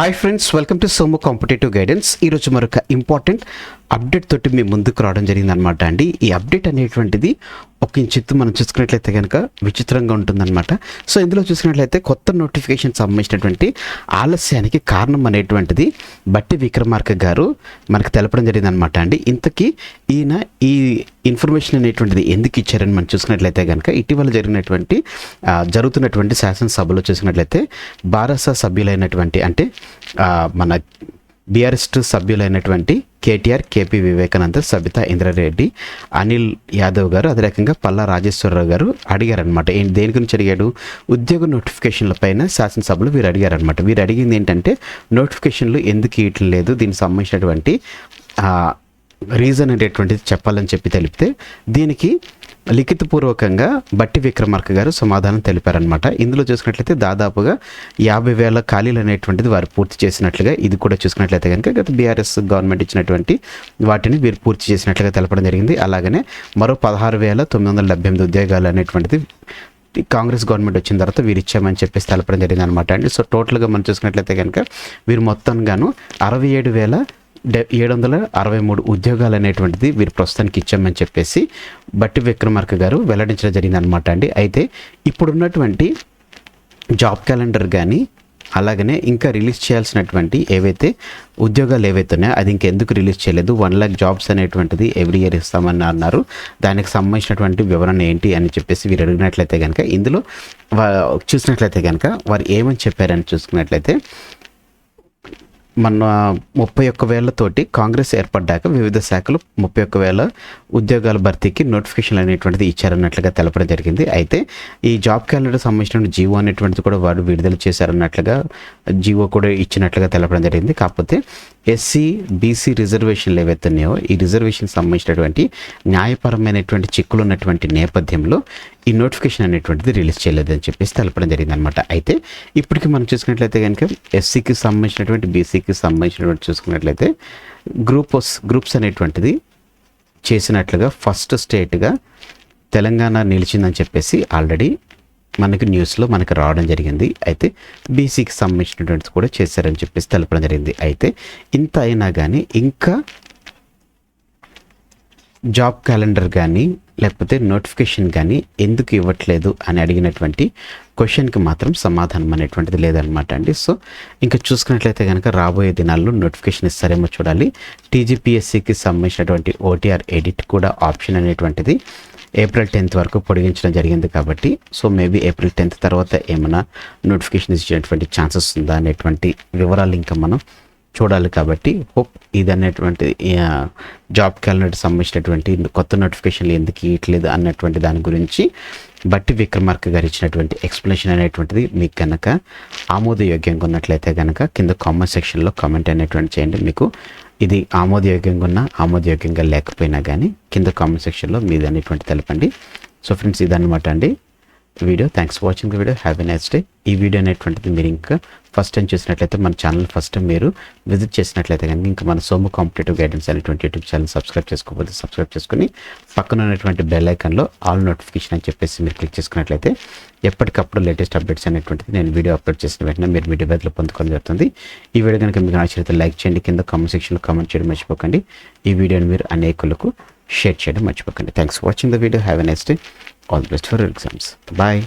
Hi friends, welcome to Somu competitive guidance. ఈరోజు మరొక important update తోటి మీ ముందుకు రావడం జరిగిందనమాట అండి. ఈ అప్డేట్ అనేటువంటిది ఒక ఇంచెత్తు మనం చూసుకున్నట్లయితే కనుక విచిత్రంగా ఉంటుందన్నమాట. సో ఇందులో చూసుకున్నట్లయితే కొత్త నోటిఫికేషన్ సంబంధించినటువంటి ఆలస్యానికి కారణం అనేటువంటిది బట్టి విక్రమార్క గారు మనకు తెలపడం జరిగిందనమాట అండి. ఇంతకీ ఈయన ఈ ఇన్ఫర్మేషన్ అనేటువంటిది ఎందుకు ఇచ్చారని మనం చూసుకున్నట్లయితే కనుక ఇటీవల జరుగుతున్నటువంటి శాసనసభలో చూసుకున్నట్లయితే బారాస సభ్యులైనటువంటి అంటే మన బీఆర్ఎస్ సభ్యులైనటువంటి కేటీఆర్, కేపీ వివేకానంద, సబితా ఇంద్రారెడ్డి, అనిల్ యాదవ్ గారు, అదే రకంగా పల్లా రాజేశ్వరరావు గారు అడిగారనమాట. దేని గురించి అడిగాడు? ఉద్యోగ నోటిఫికేషన్ల పైన శాసనసభలో వీరు అడిగారనమాట. వీరు అడిగింది ఏంటంటే నోటిఫికేషన్లు ఎందుకు ఇవ్వటం లేదు, దీనికి సంబంధించినటువంటి రీజన్ అనేటువంటిది చెప్పాలని చెప్పి తెలిపితే దీనికి లిఖితపూర్వకంగా బట్టి విక్రమార్క గారు సమాధానం తెలిపారనమాట. ఇందులో చూసుకున్నట్లయితే దాదాపుగా 50,000 ఖాళీలు అనేటువంటిది వారు పూర్తి చేసినట్లుగా, ఇది కూడా చూసుకున్నట్లయితే కనుక గత బీఆర్ఎస్ గవర్నమెంట్ ఇచ్చినటువంటి వాటిని వీరు పూర్తి చేసినట్లుగా తెలపడం జరిగింది. అలాగనే మరో 16,978 ఉద్యోగాలు అనేటువంటిది కాంగ్రెస్ గవర్నమెంట్ వచ్చిన తర్వాత వీరు ఇచ్చామని చెప్పేసి తెలపడం జరిగింది అనమాట అండి. సో టోటల్గా మనం చూసుకున్నట్లయితే కనుక వీరు మొత్తంగాను 67,763 ఉద్యోగాలు అనేటువంటిది వీరు ప్రస్తుతానికి ఇచ్చామని చెప్పేసి బట్టి విక్రమార్క గారు వెల్లడించడం జరిగిందనమాట అండి. అయితే ఇప్పుడున్నటువంటి జాబ్ క్యాలెండర్ కానీ అలాగనే ఇంకా రిలీజ్ చేయాల్సినటువంటి ఏవైతే ఉద్యోగాలు ఏవైతే ఉన్నాయో అది ఇంకెందుకు రిలీజ్ చేయలేదు, 1 lakh జాబ్స్ అనేటువంటిది ఎవ్రీ ఇయర్ ఇస్తామని అన్నారు. దానికి సంబంధించినటువంటి వివరణ ఏంటి అని చెప్పేసి వీరు అడిగినట్లయితే కనుక ఇందులో చూసినట్లయితే కనుక వారు ఏమని చెప్పారని చూసుకున్నట్లయితే మన 31,000 కాంగ్రెస్ ఏర్పడ్డాక వివిధ శాఖలు 31,000 ఉద్యోగాల భర్తీకి నోటిఫికేషన్లు అనేటువంటిది ఇచ్చారన్నట్లుగా తెలపడం జరిగింది. అయితే ఈ జాబ్ క్యాలెండర్ సంబంధించిన జీవో అనేటువంటిది కూడా వారు విడుదల చేశారన్నట్లుగా జీవో కూడా ఇచ్చినట్లుగా తెలపడం జరిగింది. కాకపోతే ఎస్సీ, బీసీ రిజర్వేషన్లు ఏవైతే ఉన్నాయో ఈ రిజర్వేషన్ సంబంధించినటువంటి న్యాయపరమైనటువంటి చిక్కులు ఉన్నటువంటి నేపథ్యంలో ఈ నోటిఫికేషన్ అనేటువంటిది రిలీజ్ చేయలేదని చెప్పేసి తెలపడం జరిగింది అనమాట. అయితే ఇప్పటికి మనం చూసుకున్నట్లయితే కనుక ఎస్సీకి సంబంధించినటువంటి, బీసీకి సంబంధించినటువంటి చూసుకున్నట్లయితే గ్రూప్స్ అనేటువంటిది చేసినట్లుగా ఫస్ట్ స్టేట్గా తెలంగాణ నిలిచిందని చెప్పేసి ఆల్రెడీ మనకి న్యూస్లో మనకు రావడం జరిగింది. అయితే బీసీకి సంబంధించినటువంటి కూడా చేశారని చెప్పేసి తెలపడం జరిగింది. అయితే ఇంత అయినా కానీ ఇంకా జాబ్ క్యాలెండర్ కానీ లేకపోతే నోటిఫికేషన్ కానీ ఎందుకు ఇవ్వట్లేదు అని అడిగినటువంటి క్వశ్చన్కి మాత్రం సమాధానం అనేటువంటిది లేదనమాట అండి. సో ఇంకా చూసుకున్నట్లయితే కనుక రాబోయే దినాల్లో నోటిఫికేషన్ ఇస్తారేమో చూడాలి. టీజీపీఎస్సీకి సంబంధించినటువంటి ఓటీఆర్ ఎడిట్ కూడా ఆప్షన్ అనేటువంటిది April 10th వరకు పొడిగించడం జరిగింది కాబట్టి సో మేబీ April 10th తర్వాత ఏమైనా నోటిఫికేషన్ ఇచ్చేటువంటి ఛాన్సెస్ ఉందా అనేటువంటి వివరాలు ఇంకా మనం చూడాలి. కాబట్టి హోప్ ఇది అనేటువంటి జాబ్ క్యాలెండర్ సంబంధించినటువంటి కొత్త నోటిఫికేషన్లు ఎందుకు ఇవ్వట్లేదు అన్నటువంటి దాని గురించి బట్టి విక్రమార్క గారు ఇచ్చినటువంటి ఎక్స్ప్లెనేషన్ అనేటువంటిది మీకు కనుక ఆమోదయోగ్యంగా ఉన్నట్లయితే కనుక కింద కామెంట్ సెక్షన్లో కామెంట్ అనేటువంటి చేయండి. మీకు ఇది ఆమోదయోగ్యంగా ఉన్నా ఆమోదయోగ్యంగా లేకపోయినా కానీ కింద కామెంట్ సెక్షన్లో మీది అనేటువంటి తెలపండి. సో ఫ్రెండ్స్ ఇదన్నమాట అండి video. Thanks for watching the video. Have a nice day. ఈ వీడియో అనేటువంటిది మీరు ఇంకా ఫస్ట్ టైం చూసినట్లయితే మన ఛానల్ ఫస్ట్ టైం మీరు విజిట్ చేసినట్లయితే కానీ ఇంకా మన సోము కాంపిటేటివ్ గైడెన్స్ అనేటువంటి యూట్యూబ్ ఛానల్ సబ్స్క్రైబ్ చేసుకోకపోతే సబ్స్క్రైబ్ చేసుకుని పక్కన ఉన్నటువంటి బెల్ ఐకాన్లో ఆల్ నోటిఫికేషన్ అని చెప్పేసి మీరు క్లిక్ చేసుకున్నట్లయితే ఎప్పటికప్పుడు లేటెస్ట్ అప్డేట్స్ అనేటువంటిది నేను వీడియో అప్లోడ్ చేసిన వెంటనే మీరు మీ డివైస్లో పొందుకోవడం జరుగుతుంది. ఈ వీడియో కనుక మీకు నచ్చినట్లయితే లైక్ చేయండి, కింద కామెంట్ సెక్షన్లో కామెంట్ చేయడం మర్చిపోకండి. ఈ వీడియోని మీరు అనేకులకు షేర్ చేయడం మర్చిపోకండి. Thanks for watching the video. Have a nice day. All the best for your exams. Bye.